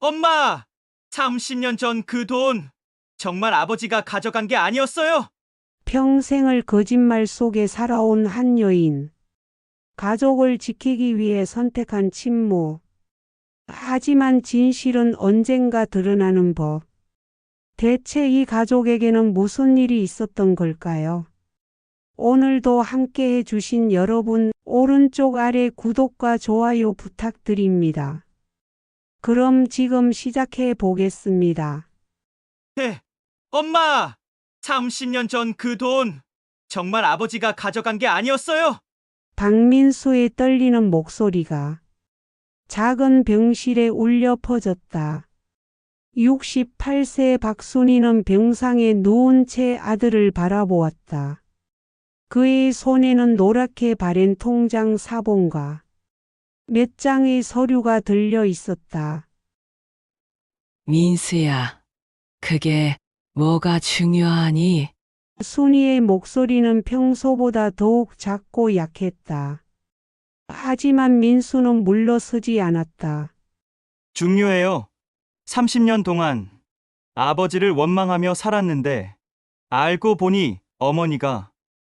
엄마! 30년 전 그 돈 정말 아버지가 가져간 게 아니었어요? 평생을 거짓말 속에 살아온 한 여인. 가족을 지키기 위해 선택한 침묵. 하지만 진실은 언젠가 드러나는 법. 대체 이 가족에게는 무슨 일이 있었던 걸까요? 오늘도 함께 해주신 여러분, 오른쪽 아래 구독과 좋아요 부탁드립니다. 그럼 지금 시작해 보겠습니다. 네, 엄마! 30년 전 그 돈 정말 아버지가 가져간 게 아니었어요? 박민수의 떨리는 목소리가 작은 병실에 울려 퍼졌다. 68세 박순희는 병상에 누운 채 아들을 바라보았다. 그의 손에는 노랗게 바랜 통장 사본과 몇 장의 서류가 들려 있었다. 민수야, 그게 뭐가 중요하니? 순이의 목소리는 평소보다 더욱 작고 약했다. 하지만 민수는 물러서지 않았다. 중요해요. 30년 동안 아버지를 원망하며 살았는데 알고 보니 어머니가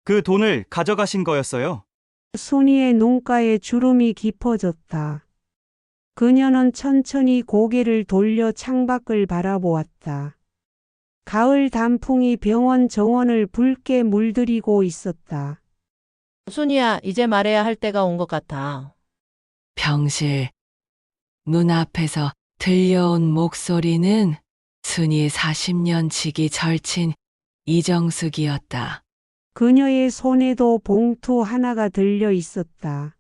그 돈을 가져가신 거였어요. 순이의 눈가에 주름이 깊어졌다. 그녀는 천천히 고개를 돌려 창밖을 바라보았다. 가을 단풍이 병원 정원을 붉게 물들이고 있었다. 순이야, 이제 말해야 할 때가 온 것 같아. 병실 눈앞에서 들려온 목소리는 순이 40년 지기 절친 이정숙이었다. 그녀의 손에도 봉투 하나가 들려 있었다.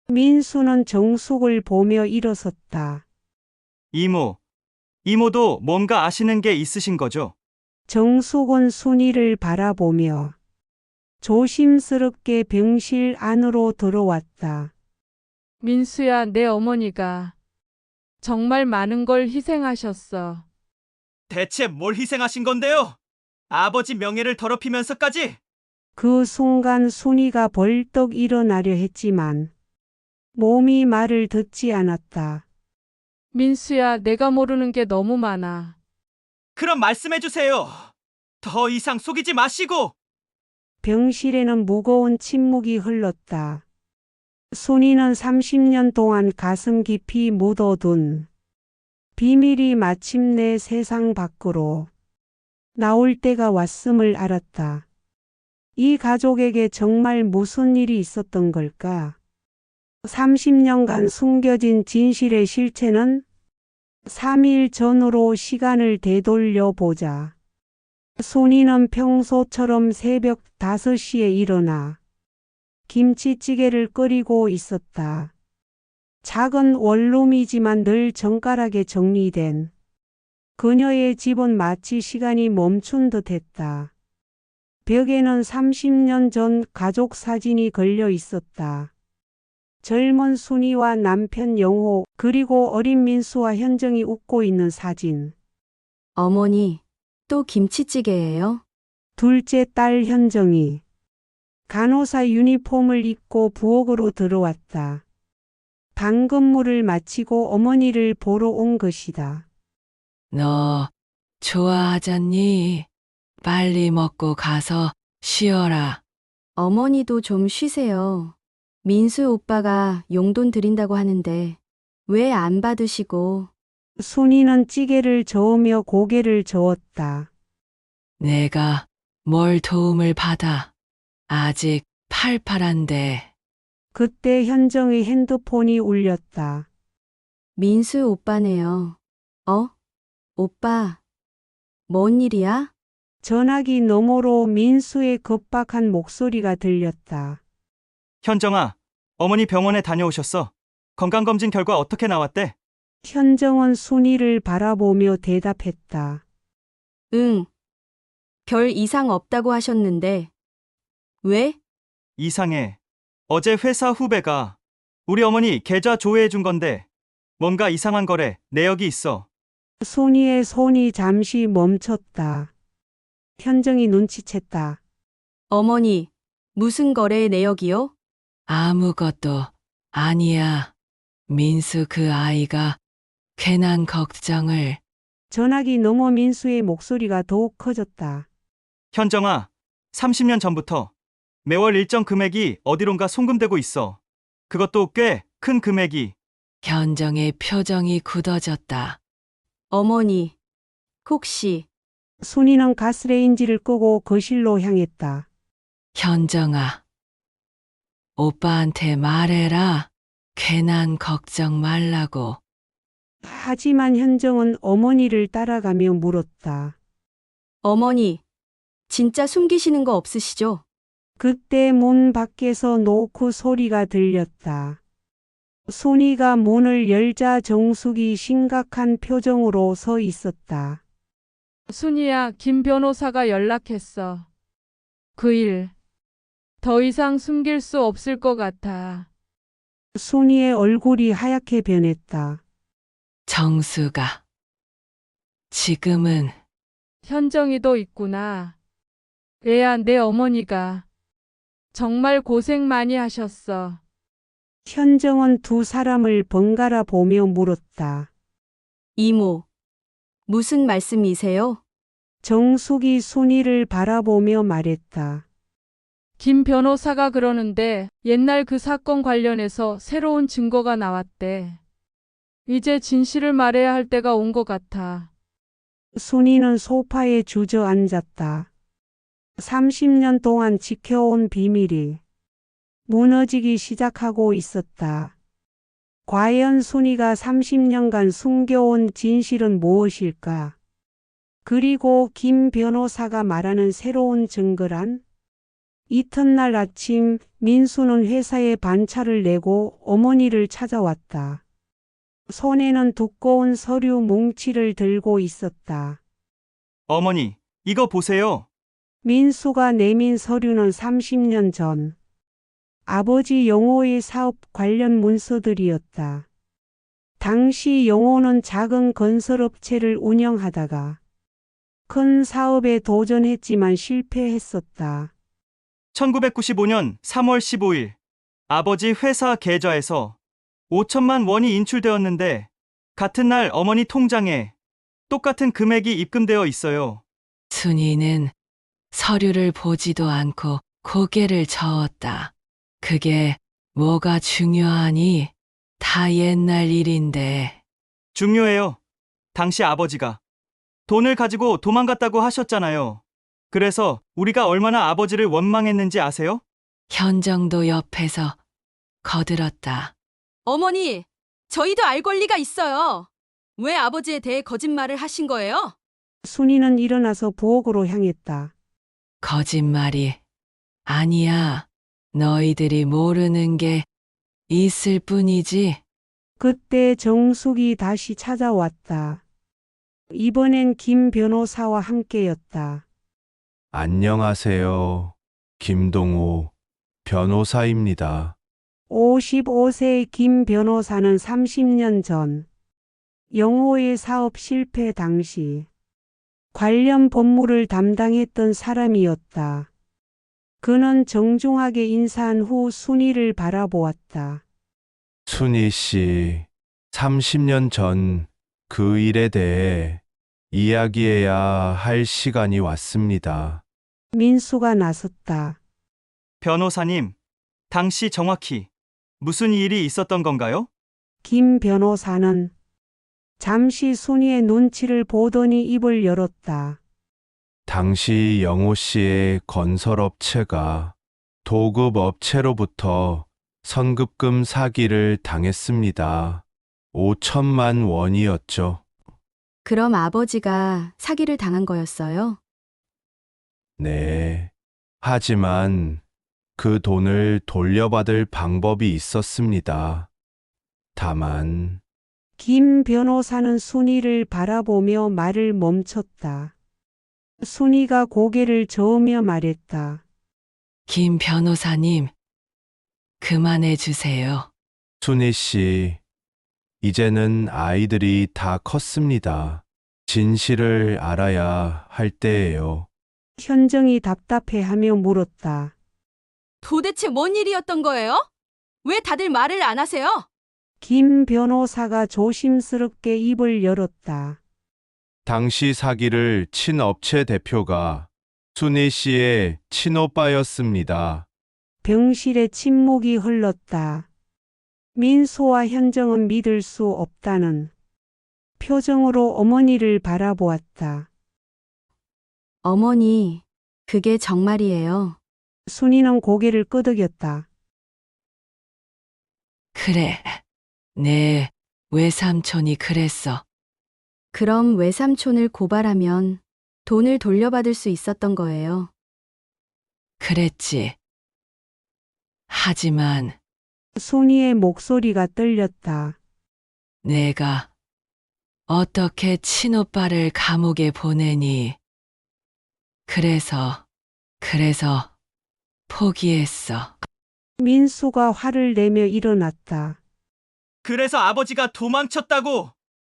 민수는 정숙을 보며 일어섰다. 이모도 뭔가 아시는 게 있으신 거죠? 정숙은 순이를 바라보며 조심스럽게 병실 안으로 들어왔다. 민수야, 내 어머니가 정말 많은 걸 희생하셨어. 대체 뭘 희생하신 건데요? 아버지 명예를 더럽히면서까지? 그 순간 순이가 벌떡 일어나려 했지만 몸이 말을 듣지 않았다. 민수야, 내가 모르는 게 너무 많아. 그럼 말씀해 주세요. 더 이상 속이지 마시고! 병실에는 무거운 침묵이 흘렀다. 순이는 30년 동안 가슴 깊이 묻어둔 비밀이 마침내 세상 밖으로 나올 때가 왔음을 알았다. 이 가족에게 정말 무슨 일이 있었던 걸까? 30년간 숨겨진 진실의 실체는 3일 전으로 시간을 되돌려 보자. 순이는 평소처럼 새벽 5시에 일어나 김치찌개를 끓이고 있었다. 작은 원룸이지만 늘 정갈하게 정리된 그녀의 집은 마치 시간이 멈춘 듯했다. 벽에는 30년 전 가족 사진이 걸려 있었다. 젊은 순이와 남편 영호, 그리고 어린 민수와 현정이 웃고 있는 사진. 어머니, 또 김치찌개예요? 둘째 딸 현정이 간호사 유니폼을 입고 부엌으로 들어왔다. 방금물을 마치고 어머니를 보러 온 것이다. 너 좋아하잖니? 빨리 먹고 가서 쉬어라. 어머니도 좀 쉬세요. 민수 오빠가 용돈 드린다고 하는데 왜 안 받으시고? 순이는 찌개를 저으며 고개를 저었다. 내가 뭘 도움을 받아. 아직 팔팔한데. 그때 현정의 핸드폰이 울렸다. 민수 오빠네요. 오빠, 뭔 일이야? 전화기 너머로 민수의 급박한 목소리가 들렸다. 현정아, 어머니 병원에 다녀오셨어. 건강검진 결과 어떻게 나왔대? 현정은 순이를 바라보며 대답했다. 응, 별 이상 없다고 하셨는데. 왜? 이상해. 어제 회사 후배가 우리 어머니 계좌 조회해 준 건데 뭔가 이상한 거래. 내역이 있어. 순이의 손이 잠시 멈췄다. 현정이 눈치챘다. 어머니, 무슨 거래 내역이요? 아무것도 아니야. 민수 그 아이가 괜한 걱정을. 전화기 너머 민수의 목소리가 더욱 커졌다. 현정아, 30년 전부터 매월 일정 금액이 어디론가 송금되고 있어. 그것도 꽤 큰 금액이. 현정의 표정이 굳어졌다. 어머니, 혹시 순이는 가스레인지를 끄고 거실로 향했다. 현정아, 오빠한테 말해라. 괜한 걱정 말라고. 하지만 현정은 어머니를 따라가며 물었다. 어머니, 진짜 숨기시는 거 없으시죠? 그때 문 밖에서 노크 소리가 들렸다. 순이가 문을 열자 정숙이 심각한 표정으로 서 있었다. 순이야, 김 변호사가 연락했어. 그 일, 더 이상 숨길 수 없을 것 같아. 순이의 얼굴이 하얗게 변했다. 정수가. 지금은 현정이도 있구나. 애야, 내 어머니가 정말 고생 많이 하셨어. 현정은 두 사람을 번갈아 보며 물었다. 이모, 무슨 말씀이세요? 정숙이 순이를 바라보며 말했다. 김 변호사가 그러는데 옛날 그 사건 관련해서 새로운 증거가 나왔대. 이제 진실을 말해야 할 때가 온 것 같아. 순이는 소파에 주저앉았다. 30년 동안 지켜온 비밀이 무너지기 시작하고 있었다. 과연 순이가 30년간 숨겨온 진실은 무엇일까? 그리고 김 변호사가 말하는 새로운 증거란? 이튿날 아침 민수는 회사에 반차를 내고 어머니를 찾아왔다. 손에는 두꺼운 서류 뭉치를 들고 있었다. 어머니, 이거 보세요. 민수가 내민 서류는 30년 전 아버지 영호의 사업 관련 문서들이었다. 당시 영호는 작은 건설업체를 운영하다가 큰 사업에 도전했지만 실패했었다. 1995년 3월 15일 아버지 회사 계좌에서 5천만 원이 인출되었는데 같은 날 어머니 통장에 똑같은 금액이 입금되어 있어요. 순이는 서류를 보지도 않고 고개를 저었다. 그게 뭐가 중요하니? 다 옛날 일인데. 중요해요. 당시 아버지가 돈을 가지고 도망갔다고 하셨잖아요. 그래서 우리가 얼마나 아버지를 원망했는지 아세요? 현정도 옆에서 거들었다. 어머니, 저희도 알 권리가 있어요. 왜 아버지에 대해 거짓말을 하신 거예요? 순이는 일어나서 부엌으로 향했다. 거짓말이 아니야. 너희들이 모르는 게 있을 뿐이지. 그때 정숙이 다시 찾아왔다. 이번엔 김 변호사와 함께였다. 안녕하세요. 김동호 변호사입니다. 55세의 김 변호사는 30년 전 영호의 사업 실패 당시 관련 법무를 담당했던 사람이었다. 그는 정중하게 인사한 후 순이를 바라보았다. 순희 씨, 30년 전 그 일에 대해 이야기해야 할 시간이 왔습니다. 민수가 나섰다. 변호사님, 당시 정확히 무슨 일이 있었던 건가요? 김 변호사는 잠시 순이의 눈치를 보더니 입을 열었다. 당시 영호 씨의 건설업체가 도급업체로부터 선급금 사기를 당했습니다. 5천만 원이었죠. 그럼 아버지가 사기를 당한 거였어요? 네. 하지만 그 돈을 돌려받을 방법이 있었습니다. 다만 김 변호사는 순이를 바라보며 말을 멈췄다. 순이가 고개를 저으며 말했다. 김 변호사님, 그만해 주세요. 순희 씨, 이제는 아이들이 다 컸습니다. 진실을 알아야 할 때예요. 현정이 답답해하며 물었다. 도대체 뭔 일이었던 거예요? 왜 다들 말을 안 하세요? 김 변호사가 조심스럽게 입을 열었다. 당시 사기를 친 업체 대표가 순희 씨의 친오빠였습니다. 병실에 침묵이 흘렀다. 민수와 현정은 믿을 수 없다는 표정으로 어머니를 바라보았다. 어머니, 그게 정말이에요. 순이는 고개를 끄덕였다. 그래. 내 외삼촌이 그랬어. 그럼 외삼촌을 고발하면 돈을 돌려받을 수 있었던 거예요. 그랬지. 하지만 순이의 목소리가 떨렸다. 내가 어떻게 친오빠를 감옥에 보내니? 그래서 포기했어. 민수가 화를 내며 일어났다. 그래서 아버지가 도망쳤다고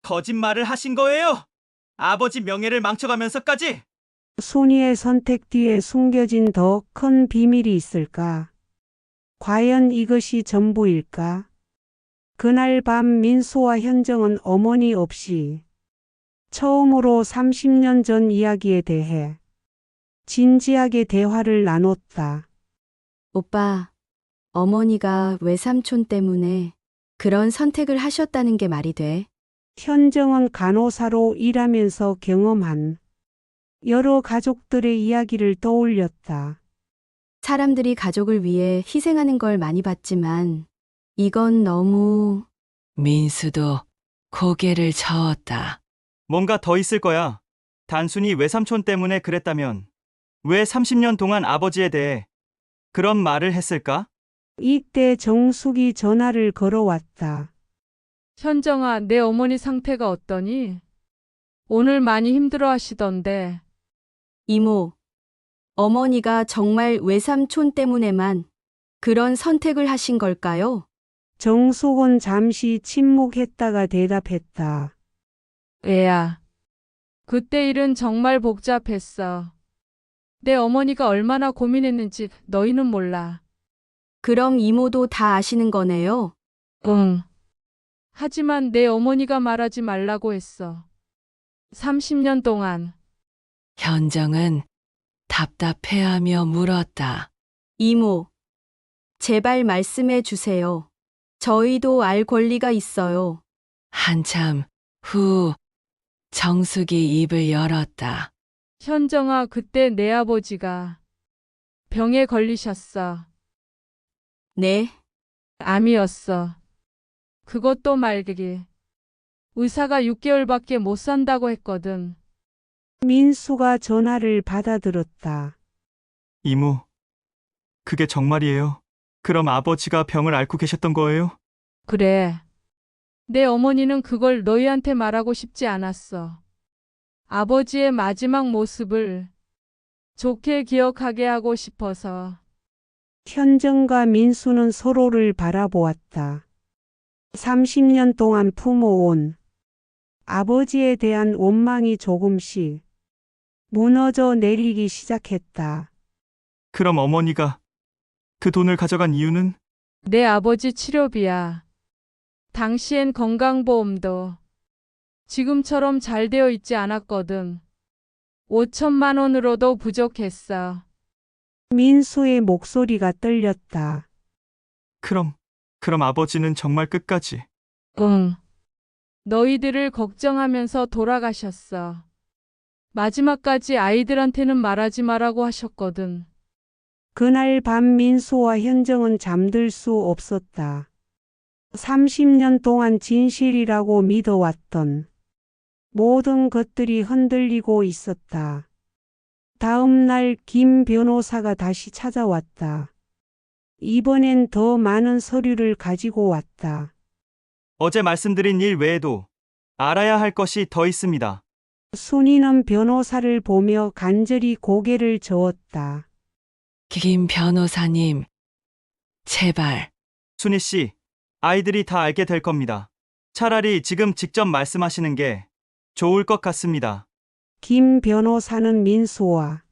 거짓말을 하신 거예요? 아버지 명예를 망쳐가면서까지? 순이의 선택 뒤에 숨겨진 더 큰 비밀이 있을까? 과연 이것이 전부일까? 그날 밤 민수와 현정은 어머니 없이 처음으로 30년 전 이야기에 대해 진지하게 대화를 나눴다. 오빠, 어머니가 외삼촌 때문에 그런 선택을 하셨다는 게 말이 돼? 현정은 간호사로 일하면서 경험한 여러 가족들의 이야기를 떠올렸다. 사람들이 가족을 위해 희생하는 걸 많이 봤지만 이건 너무... 민수도 고개를 저었다. 뭔가 더 있을 거야. 단순히 외삼촌 때문에 그랬다면 왜 30년 동안 아버지에 대해 그런 말을 했을까? 이때 정숙이 전화를 걸어왔다. 현정아, 내 어머니 상태가 어떠니? 오늘 많이 힘들어 하시던데. 이모, 어머니가 정말 외삼촌 때문에만 그런 선택을 하신 걸까요? 정숙은 잠시 침묵했다가 대답했다. 애야, 그때 일은 정말 복잡했어. 내 어머니가 얼마나 고민했는지 너희는 몰라. 그럼 이모도 다 아시는 거네요? 응. 하지만 내 어머니가 말하지 말라고 했어. 30년 동안. 현정은 답답해하며 물었다. 이모, 제발 말씀해 주세요. 저희도 알 권리가 있어요. 한참 후 정숙이 입을 열었다. 현정아, 그때 내 아버지가 병에 걸리셨어. 네, 암이었어. 그것도 말기. 의사가 6개월밖에 못 산다고 했거든. 민수가 전화를 받아들었다. 이모, 그게 정말이에요? 그럼 아버지가 병을 앓고 계셨던 거예요? 그래. 내 어머니는 그걸 너희한테 말하고 싶지 않았어. 아버지의 마지막 모습을 좋게 기억하게 하고 싶어서. 현정과 민수는 서로를 바라보았다. 30년 동안 품어온 아버지에 대한 원망이 조금씩 무너져 내리기 시작했다. 그럼 어머니가 그 돈을 가져간 이유는? 내 아버지 치료비야. 당시엔 건강보험도 지금처럼 잘 되어 있지 않았거든. 5천만 원으로도 부족했어. 민수의 목소리가 떨렸다. 그럼 아버지는 정말 끝까지. 응. 너희들을 걱정하면서 돌아가셨어. 마지막까지 아이들한테는 말하지 말라고 하셨거든. 그날 밤 민수와 현정은 잠들 수 없었다. 30년 동안 진실이라고 믿어왔던 모든 것들이 흔들리고 있었다. 다음 날 김 변호사가 다시 찾아왔다. 이번엔 더 많은 서류를 가지고 왔다. 어제 말씀드린 일 외에도 알아야 할 것이 더 있습니다. 순이는 변호사를 보며 간절히 고개를 저었다. 김 변호사님, 제발. 순희 씨, 아이들이 다 알게 될 겁니다. 차라리 지금 직접 말씀하시는 게 좋을 것 같습니다. 김 변호사는 민수와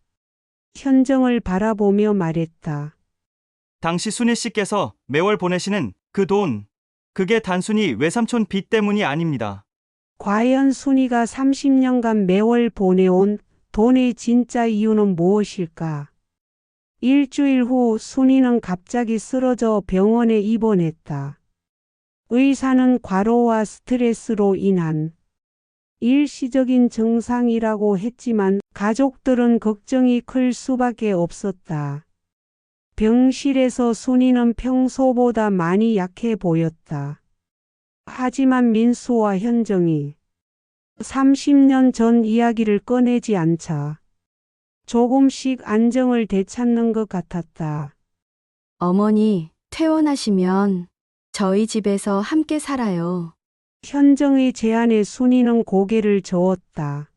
현정을 바라보며 말했다. 당시 순희 씨께서 매월 보내시는 그 돈 그게 단순히 외삼촌 빚 때문이 아닙니다. 과연 순이가 30년간 매월 보내온 돈의 진짜 이유는 무엇일까? 일주일 후 순이는 갑자기 쓰러져 병원에 입원했다. 의사는 과로와 스트레스로 인한 일시적인 증상이라고 했지만 가족들은 걱정이 클 수밖에 없었다. 병실에서 순이는 평소보다 많이 약해 보였다. 하지만 민수와 현정이 30년 전 이야기를 꺼내지 않자 조금씩 안정을 되찾는 것 같았다. 어머니, 퇴원하시면 저희 집에서 함께 살아요. 현정의 제안에 순이는 고개를 저었다.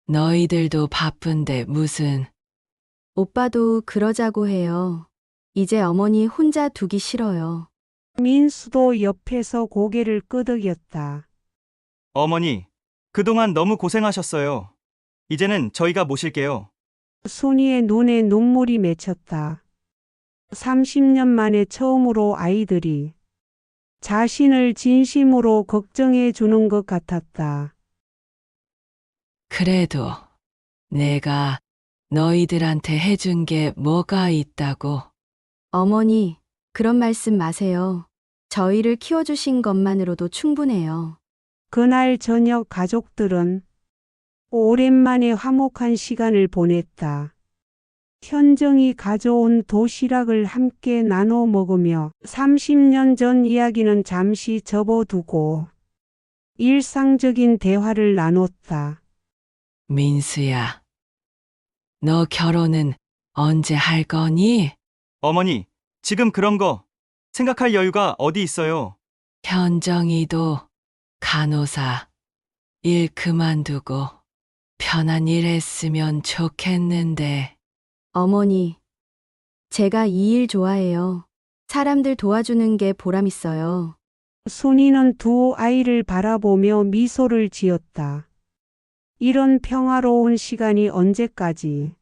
너희들도 바쁜데 무슨 오빠도 그러자고 해요. 이제 어머니 혼자 두기 싫어요. 민수도 옆에서 고개를 끄덕였다. 어머니, 그동안 너무 고생하셨어요. 이제는 저희가 모실게요. 순이의 눈에 눈물이 맺혔다. 30년 만에 처음으로 아이들이 자신을 진심으로 걱정해 주는 것 같았다. 그래도 내가 너희들한테 해준 게 뭐가 있다고. 어머니, 그런 말씀 마세요. 저희를 키워주신 것만으로도 충분해요. 그날 저녁 가족들은 오랜만에 화목한 시간을 보냈다. 현정이 가져온 도시락을 함께 나눠 먹으며 30년 전 이야기는 잠시 접어두고 일상적인 대화를 나눴다. 민수야, 너 결혼은 언제 할 거니? 어머니, 지금 그런 거 생각할 여유가 어디 있어요? 현정이도 간호사 일 그만두고 편한 일 했으면 좋겠는데. 어머니, 제가 이 일 좋아해요. 사람들 도와주는 게 보람 있어요. 순이는 두 아이를 바라보며 미소를 지었다. 이런 평화로운 시간이 언제까지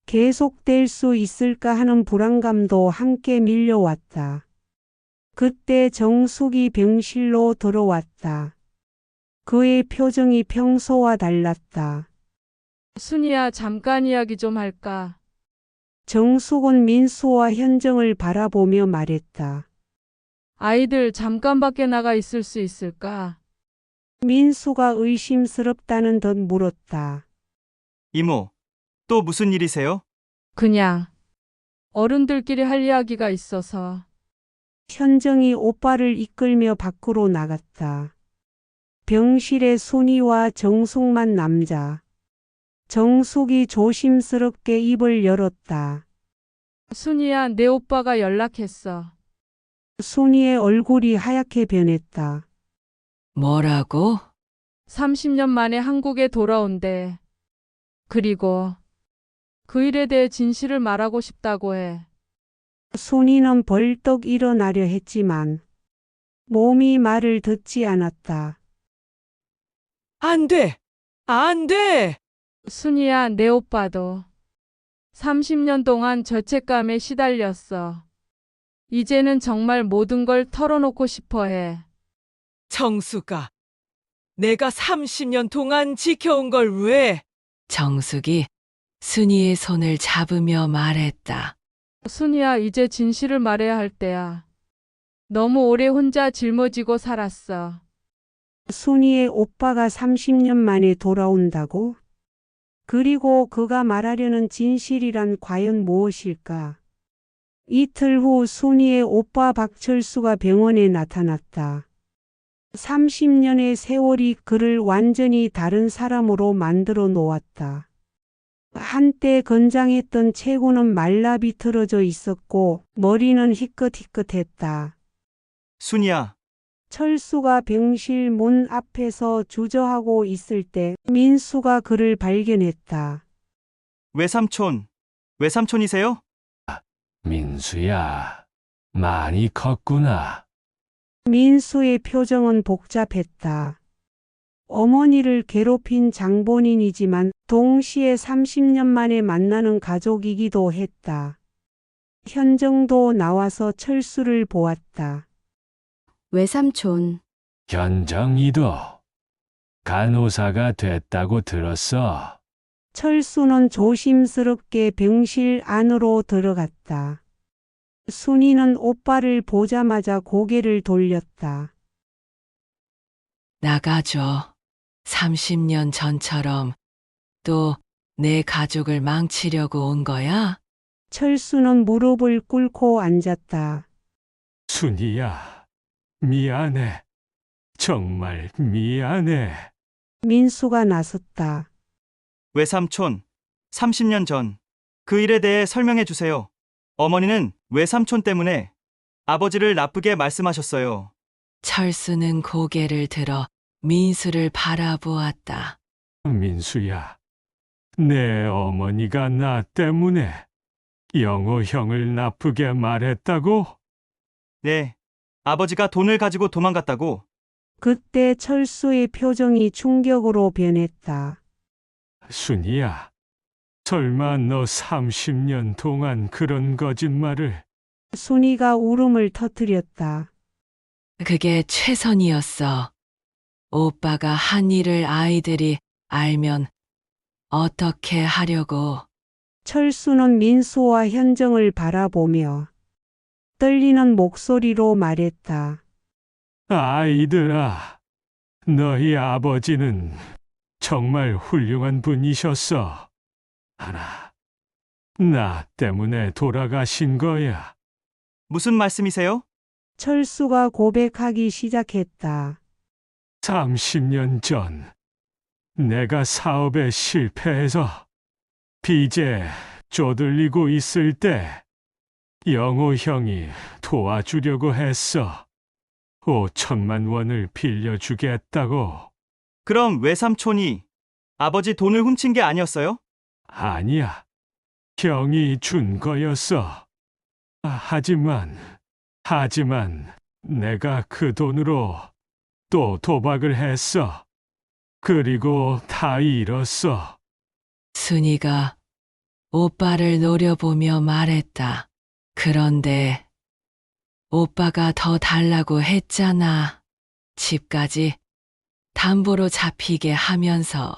계속될 수 있을까 하는 불안감도 함께 밀려왔다. 그때 정숙이 병실로 들어왔다. 그의 표정이 평소와 달랐다. 순이야, 잠깐 이야기 좀 할까? 정숙은 민수와 현정을 바라보며 말했다. 아이들 잠깐 밖에 나가 있을 수 있을까? 민수가 의심스럽다는 듯 물었다. 이모, 또 무슨 일이세요? 그냥 어른들끼리 할 이야기가 있어서. 현정이 오빠를 이끌며 밖으로 나갔다. 병실에 순이와 정숙만 남자. 정숙이 조심스럽게 입을 열었다. 순이야, 내 오빠가 연락했어. 순이의 얼굴이 하얗게 변했다. 뭐라고? 30년 만에 한국에 돌아온대. 그리고 그 일에 대해 진실을 말하고 싶다고 해. 순이는 벌떡 일어나려 했지만 몸이 말을 듣지 않았다. 안 돼! 안 돼! 순이야, 내 오빠도 30년 동안 죄책감에 시달렸어. 이제는 정말 모든 걸 털어놓고 싶어 해. 정수가 내가 30년 동안 지켜온 걸 왜? 정숙이 순이의 손을 잡으며 말했다. 순이야, 이제 진실을 말해야 할 때야. 너무 오래 혼자 짊어지고 살았어. 순이의 오빠가 30년 만에 돌아온다고? 그리고 그가 말하려는 진실이란 과연 무엇일까? 이틀 후 순이의 오빠 박철수가 병원에 나타났다. 30년의 세월이 그를 완전히 다른 사람으로 만들어 놓았다. 한때 건장했던 체구는 말라 비틀어져 있었고 머리는 희끗희끗했다. 순이야, 철수가 병실 문 앞에서 주저하고 있을 때 민수가 그를 발견했다. 외삼촌이세요? 민수야, 많이 컸구나. 민수의 표정은 복잡했다. 어머니를 괴롭힌 장본인이지만 동시에 30년 만에 만나는 가족이기도 했다. 현정도 나와서 철수를 보았다. 외삼촌, 현정이도 간호사가 됐다고 들었어. 철수는 조심스럽게 병실 안으로 들어갔다. 순이는 오빠를 보자마자 고개를 돌렸다. 나가줘. 30년 전처럼 또 내 가족을 망치려고 온 거야? 철수는 무릎을 꿇고 앉았다. 순이야, 미안해. 정말 미안해. 민수가 나섰다. 외삼촌, 30년 전 그 일에 대해 설명해 주세요. 어머니는 외삼촌 때문에 아버지를 나쁘게 말씀하셨어요. 철수는 고개를 들어 민수를 바라보았다. 민수야, 내 어머니가 나 때문에 영호 형을 나쁘게 말했다고? 네, 아버지가 돈을 가지고 도망갔다고. 그때 철수의 표정이 충격으로 변했다. 순이야, 설마 너 30년 동안 그런 거짓말을? 순이가 울음을 터뜨렸다. 그게 최선이었어. 오빠가 한 일을 아이들이 알면 어떻게 하려고. 철수는 민수와 현정을 바라보며 떨리는 목소리로 말했다. 아이들아, 너희 아버지는 정말 훌륭한 분이셨어. 하나, 나 때문에 돌아가신 거야. 무슨 말씀이세요? 철수가 고백하기 시작했다. 30년 전, 내가 사업에 실패해서 빚에 쪼들리고 있을 때 영호 형이 도와주려고 했어. 5천만 원을 빌려주겠다고. 그럼 외삼촌이 아버지 돈을 훔친 게 아니었어요? 아니야, 형이 준 거였어. 하지만 내가 그 돈으로 또 도박을 했어. 그리고 다 잃었어. 순이가 오빠를 노려보며 말했다. 그런데 오빠가 더 달라고 했잖아. 집까지 담보로 잡히게 하면서.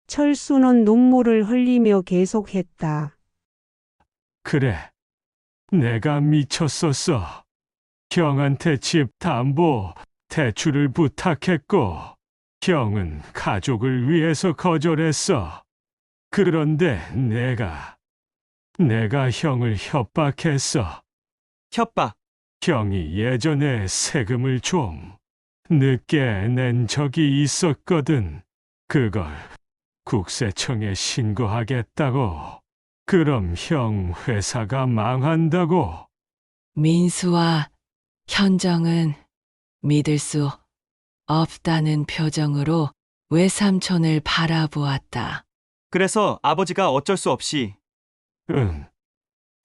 철수는 눈물을 흘리며 계속했다. 그래, 내가 미쳤었어. 형한테 집 담보 대출을 부탁했고, 형은 가족을 위해서 거절했어. 그런데 내가 형을 협박했어. 협박. 형이 예전에 세금을 좀 늦게 낸 적이 있었거든. 그걸 국세청에 신고하겠다고. 그럼 형 회사가 망한다고. 민수와 현정은 믿을 수 없다는 표정으로 외삼촌을 바라보았다. 그래서 아버지가 어쩔 수 없이 응.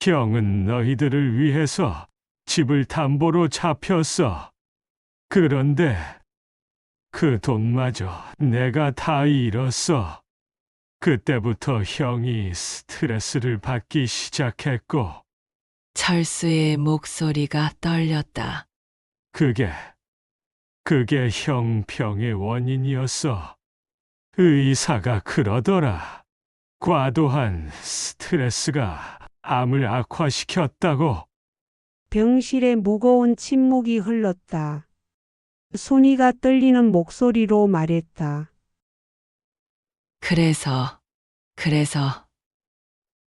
형은 너희들을 위해서 집을 담보로 잡혔어. 그런데 그 돈마저 내가 다 잃었어. 그때부터 형이 스트레스를 받기 시작했고, 철수의 목소리가 떨렸다. 그게 형 병의 원인이었어. 의사가 그러더라. 과도한 스트레스가 암을 악화시켰다고. 병실에 무거운 침묵이 흘렀다. 순이가 떨리는 목소리로 말했다. 그래서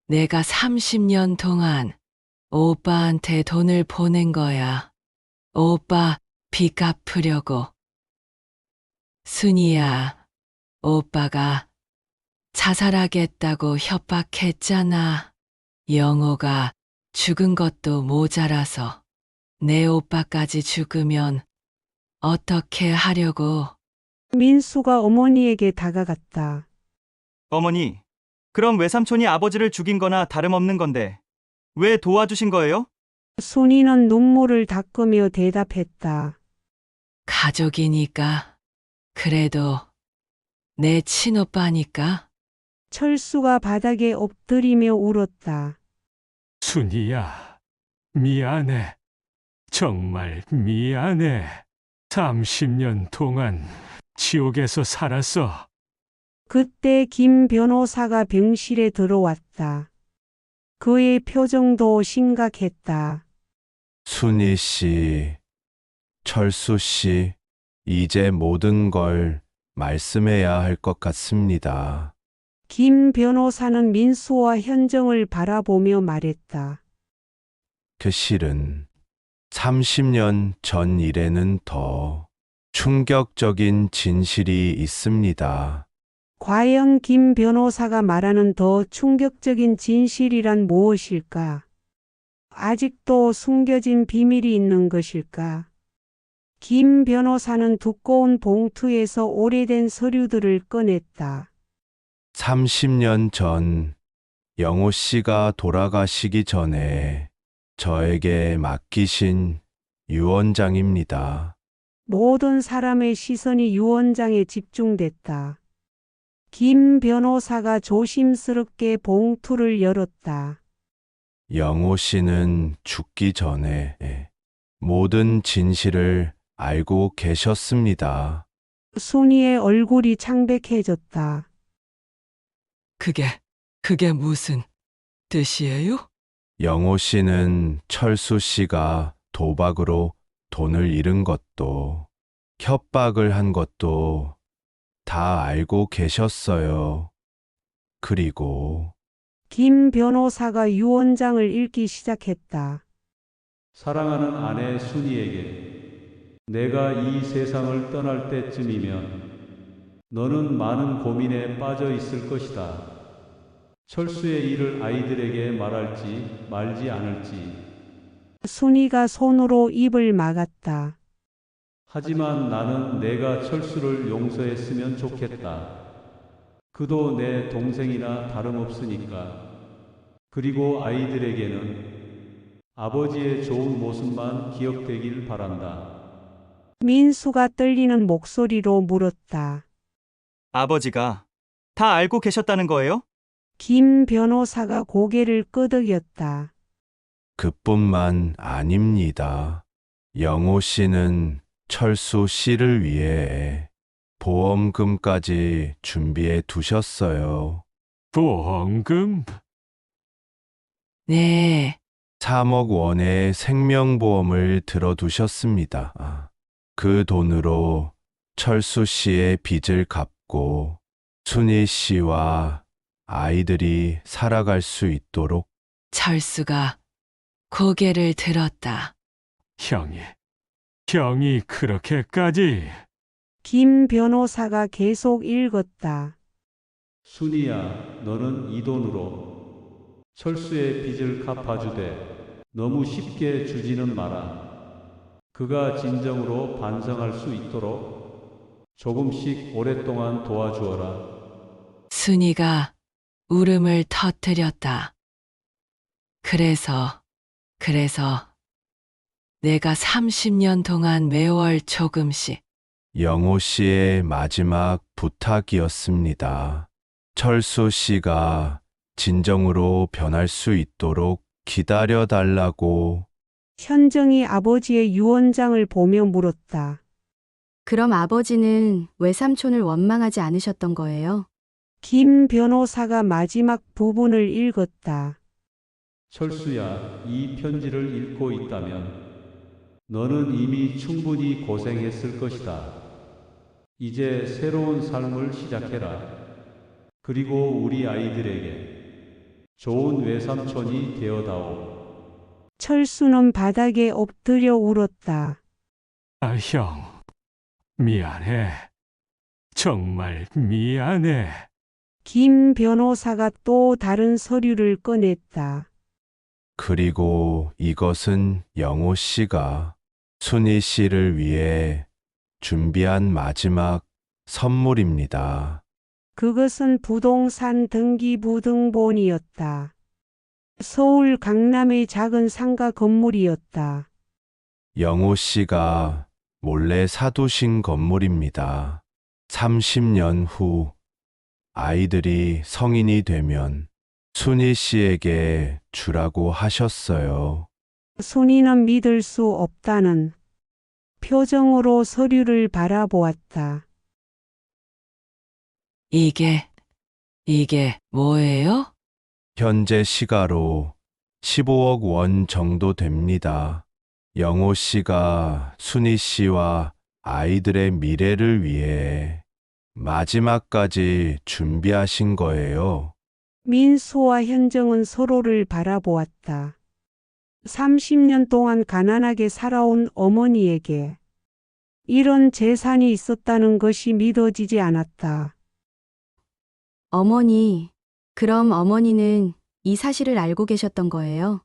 내가 30년 동안 오빠한테 돈을 보낸 거야. 오빠 빚 갚으려고. 순이야, 오빠가 자살하겠다고 협박했잖아. 영호가 죽은 것도 모자라서 내 오빠까지 죽으면 어떻게 하려고. 민수가 어머니에게 다가갔다. 어머니, 그럼 외삼촌이 아버지를 죽인 거나 다름없는 건데 왜 도와주신 거예요? 순이는 눈물을 닦으며 대답했다. 가족이니까. 그래도 내 친오빠니까. 철수가 바닥에 엎드리며 울었다. 순이야, 미안해. 정말 미안해. 30년 동안 지옥에서 살았어. 그때 김 변호사가 병실에 들어왔다. 그의 표정도 심각했다. 순희 씨, 철수 씨, 이제 모든 걸 말씀해야 할 것 같습니다. 김 변호사는 민수와 현정을 바라보며 말했다. 그 실은 30년 전 일에는 더 충격적인 진실이 있습니다. 과연 김 변호사가 말하는 더 충격적인 진실이란 무엇일까? 아직도 숨겨진 비밀이 있는 것일까? 김 변호사는 두꺼운 봉투에서 오래된 서류들을 꺼냈다. 30년 전 영호 씨가 돌아가시기 전에 저에게 맡기신 유언장입니다. 모든 사람의 시선이 유언장에 집중됐다. 김 변호사가 조심스럽게 봉투를 열었다. 영호 씨는 죽기 전에 모든 진실을 알고 계셨습니다. 순이의 얼굴이 창백해졌다. 그게 무슨 뜻이에요? 영호 씨는 철수 씨가 도박으로 돈을 잃은 것도 협박을 한 것도 다 알고 계셨어요. 그리고 김 변호사가 유언장을 읽기 시작했다. 사랑하는 아내 순이에게 내가 이 세상을 떠날 때쯤이면 너는 많은 고민에 빠져 있을 것이다. 철수의 일을 아이들에게 말할지 말지 않을지. 순이가 손으로 입을 막았다. 하지만 나는 내가 철수를 용서했으면 좋겠다. 그도 내 동생이나 다름없으니까. 그리고 아이들에게는 아버지의 좋은 모습만 기억되길 바란다. 민수가 떨리는 목소리로 물었다. 아버지가 다 알고 계셨다는 거예요? 김 변호사가 고개를 끄덕였다. 그뿐만 아닙니다. 영호 씨는 철수 씨를 위해 보험금까지 준비해 두셨어요. 보험금? 네, 3억 원의 생명보험을 들어두셨습니다. 그 돈으로 철수 씨의 빚을 갚고 순희 씨와 아이들이 살아갈 수 있도록. 철수가 고개를 들었다. 형이 그렇게까지. 김 변호사가 계속 읽었다. 순이야, 너는 이 돈으로 철수의 빚을 갚아주되 너무 쉽게 주지는 마라. 그가 진정으로 반성할 수 있도록 조금씩 오랫동안 도와주어라. 순이가 울음을 터뜨렸다. 그래서 내가 30년 동안 매월 조금씩 영호 씨의 마지막 부탁이었습니다. 철수 씨가 진정으로 변할 수 있도록 기다려달라고. 현정이 아버지의 유언장을 보며 물었다. 그럼 아버지는 외삼촌을 원망하지 않으셨던 거예요? 김 변호사가 마지막 부분을 읽었다. 철수야, 이 편지를 읽고 있다면 너는 이미 충분히 고생했을 것이다. 이제 새로운 삶을 시작해라. 그리고 우리 아이들에게 좋은 외삼촌이 되어다오. 철수는 바닥에 엎드려 울었다. 형, 미안해. 정말 미안해. 김 변호사가 또 다른 서류를 꺼냈다. 그리고 이것은 영호 씨가 순희 씨를 위해 준비한 마지막 선물입니다. 그것은 부동산 등기부등본이었다. 서울 강남의 작은 상가 건물이었다. 영호 씨가 몰래 사두신 건물입니다. 30년 후 아이들이 성인이 되면 순희 씨에게 주라고 하셨어요. 순이는 믿을 수 없다는 표정으로 서류를 바라보았다. 이게 뭐예요? 현재 시가로 15억 원 정도 됩니다. 영호 씨가 순희 씨와 아이들의 미래를 위해 마지막까지 준비하신 거예요. 민수와 현정은 서로를 바라보았다. 30년 동안 가난하게 살아온 어머니에게 이런 재산이 있었다는 것이 믿어지지 않았다. 어머니, 그럼 어머니는 이 사실을 알고 계셨던 거예요?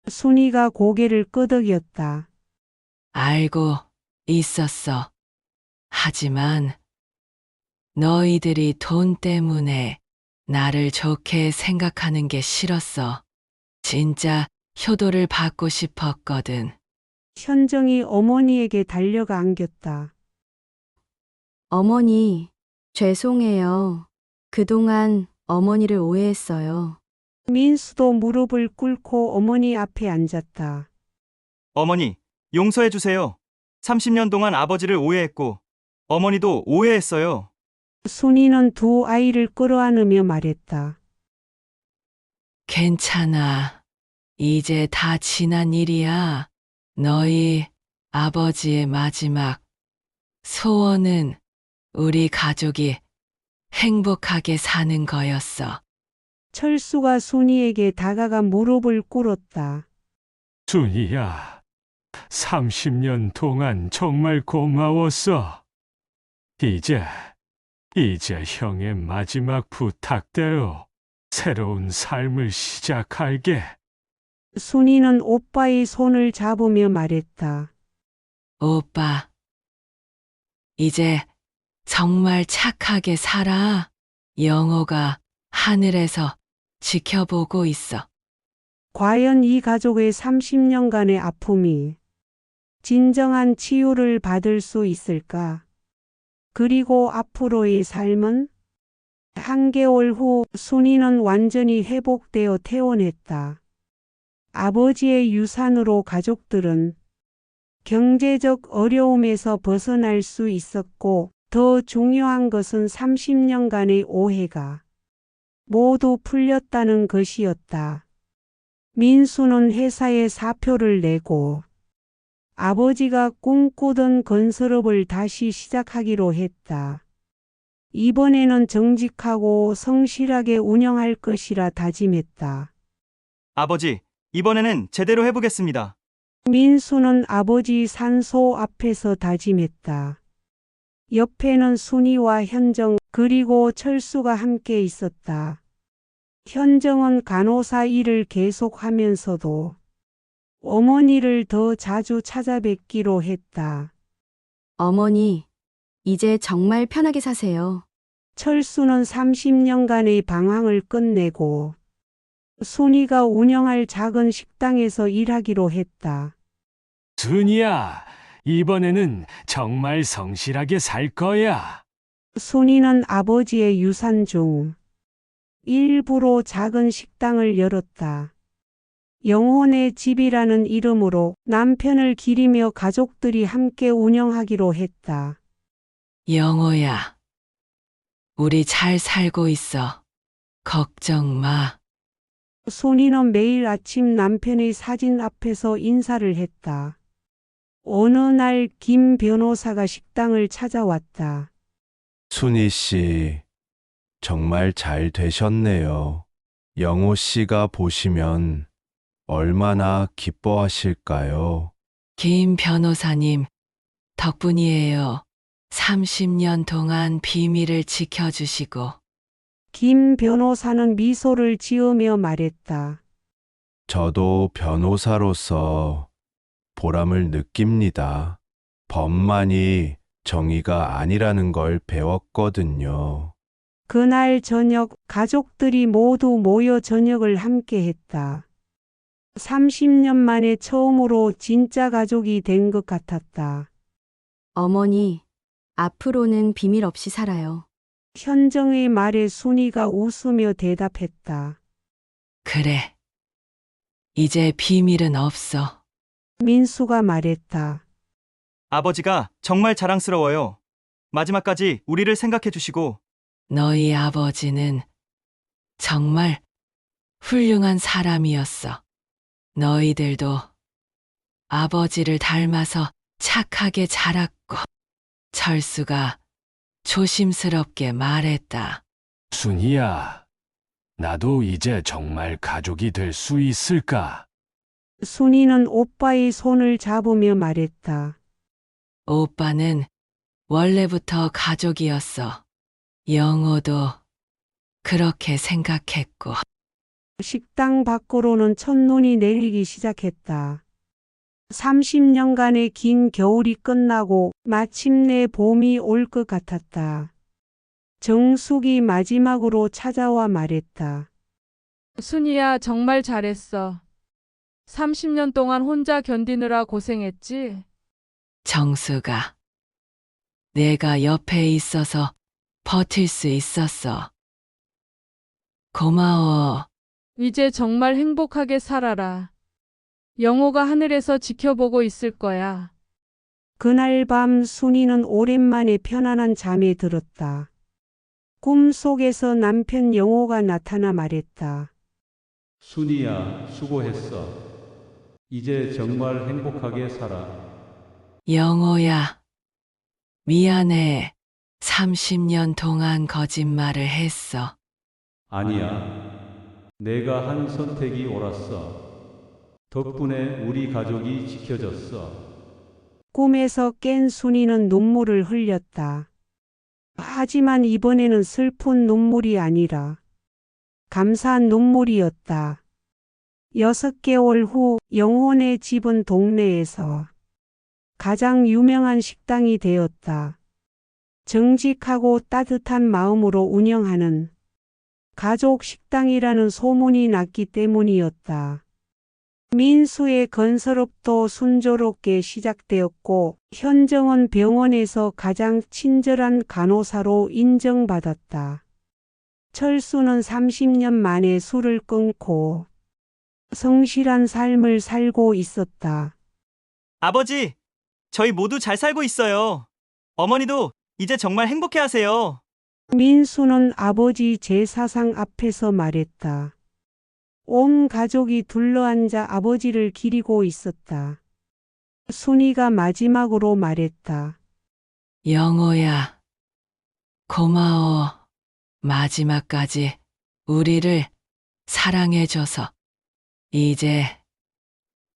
순이가 고개를 끄덕였다. 알고 있었어. 하지만 너희들이 돈 때문에 나를 좋게 생각하는 게 싫었어. 진짜 효도를 받고 싶었거든. 현정이 어머니에게 달려가 안겼다. 어머니, 죄송해요. 그동안 어머니를 오해했어요. 민수도 무릎을 꿇고 어머니 앞에 앉았다. 어머니, 용서해 주세요. 30년 동안 아버지를 오해했고 어머니도 오해했어요. 순이는 두 아이를 끌어안으며 말했다. 괜찮아. 이제 다 지난 일이야. 너희 아버지의 마지막 소원은 우리 가족이 행복하게 사는 거였어. 철수가 순이에게 다가가 무릎을 꿇었다. 순이야, 30년 동안 정말 고마웠어. 이제 형의 마지막 부탁대로 새로운 삶을 시작할게. 순이는 오빠의 손을 잡으며 말했다. 오빠, 이제 정말 착하게 살아. 영호가 하늘에서 지켜보고 있어. 과연 이 가족의 30년간의 아픔이 진정한 치유를 받을 수 있을까? 그리고 앞으로의 삶은? 한개월 후 순이는 완전히 회복되어 퇴원했다. 아버지의 유산으로 가족들은 경제적 어려움에서 벗어날 수 있었고 더 중요한 것은 30년간의 오해가 모두 풀렸다는 것이었다. 민수는 회사에 사표를 내고 아버지가 꿈꾸던 건설업을 다시 시작하기로 했다. 이번에는 정직하고 성실하게 운영할 것이라 다짐했다. 아버지, 이번에는 제대로 해보겠습니다. 민수는 아버지 산소 앞에서 다짐했다. 옆에는 순이와 현정 그리고 철수가 함께 있었다. 현정은 간호사 일을 계속하면서도 어머니를 더 자주 찾아뵙기로 했다. 어머니, 이제 정말 편하게 사세요. 철수는 30년간의 방황을 끝내고 순이가 운영할 작은 식당에서 일하기로 했다. 순이야, 이번에는 정말 성실하게 살 거야. 순이는 아버지의 유산 중 일부로 작은 식당을 열었다. 영혼의 집이라는 이름으로 남편을 기리며 가족들이 함께 운영하기로 했다. 영호야, 우리 잘 살고 있어. 걱정 마. 순이는 매일 아침 남편의 사진 앞에서 인사를 했다. 어느 날 김 변호사가 식당을 찾아왔다. 순희 씨, 정말 잘 되셨네요. 영호 씨가 보시면 얼마나 기뻐하실까요? 김 변호사님, 덕분이에요. 30년 동안 비밀을 지켜주시고. 김 변호사는 미소를 지으며 말했다. 저도 변호사로서 보람을 느낍니다. 법만이 정의가 아니라는 걸 배웠거든요. 그날 저녁 가족들이 모두 모여 저녁을 함께 했다. 30년 만에 처음으로 진짜 가족이 된 것 같았다. 어머니, 앞으로는 비밀 없이 살아요. 현정의 말에 순이가 웃으며 대답했다. 그래. 이제 비밀은 없어. 민수가 말했다. 아버지가 정말 자랑스러워요. 마지막까지 우리를 생각해 주시고 너희 아버지는 정말 훌륭한 사람이었어. 너희들도 아버지를 닮아서 착하게 자랐고. 철수가 조심스럽게 말했다. 순이야, 나도 이제 정말 가족이 될 수 있을까? 순이는 오빠의 손을 잡으며 말했다. 오빠는 원래부터 가족이었어. 영호도 그렇게 생각했고. 식당 밖으로는 첫눈이 내리기 시작했다. 30년간의 긴 겨울이 끝나고 마침내 봄이 올 것 같았다. 정숙이 마지막으로 찾아와 말했다. 순이야, 정말 잘했어. 30년 동안 혼자 견디느라 고생했지? 정수가 내가 옆에 있어서 버틸 수 있었어. 고마워. 이제 정말 행복하게 살아라. 영호가 하늘에서 지켜보고 있을 거야. 그날 밤 순이는 오랜만에 편안한 잠에 들었다. 꿈속에서 남편 영호가 나타나 말했다. 순이야, 수고했어. 이제 정말 행복하게 살아. 영호야, 미안해. 30년 동안 거짓말을 했어. 아니야. 내가 한 선택이 옳았어. 덕분에 우리 가족이 지켜졌어. 꿈에서 깬 순이는 눈물을 흘렸다. 하지만 이번에는 슬픈 눈물이 아니라 감사한 눈물이었다. 6개월 후 영혼의 집은 동네에서 가장 유명한 식당이 되었다. 정직하고 따뜻한 마음으로 운영하는 가족 식당이라는 소문이 났기 때문이었다. 민수의 건설업도 순조롭게 시작되었고 현정은 병원에서 가장 친절한 간호사로 인정받았다. 철수는 30년 만에 술을 끊고 성실한 삶을 살고 있었다. 아버지, 저희 모두 잘 살고 있어요. 어머니도 이제 정말 행복해 하세요. 민수는 아버지 제사상 앞에서 말했다. 온 가족이 둘러앉아 아버지를 기리고 있었다. 순이가 마지막으로 말했다. 영호야, 고마워. 마지막까지 우리를 사랑해줘서. 이제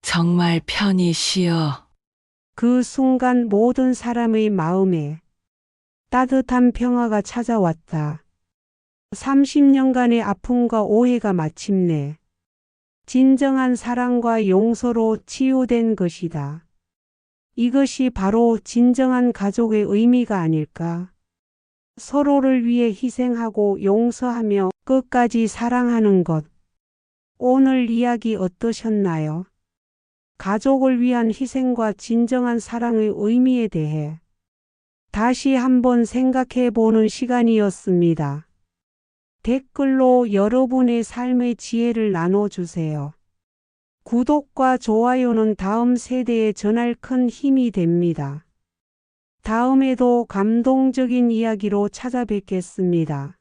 정말 편히 쉬어. 그 순간 모든 사람의 마음에 따뜻한 평화가 찾아왔다. 30년간의 아픔과 오해가 마침내 진정한 사랑과 용서로 치유된 것이다. 이것이 바로 진정한 가족의 의미가 아닐까? 서로를 위해 희생하고 용서하며 끝까지 사랑하는 것. 오늘 이야기 어떠셨나요? 가족을 위한 희생과 진정한 사랑의 의미에 대해 다시 한번 생각해 보는 시간이었습니다. 댓글로 여러분의 삶의 지혜를 나눠주세요. 구독과 좋아요는 다음 세대에 전할 큰 힘이 됩니다. 다음에도 감동적인 이야기로 찾아뵙겠습니다.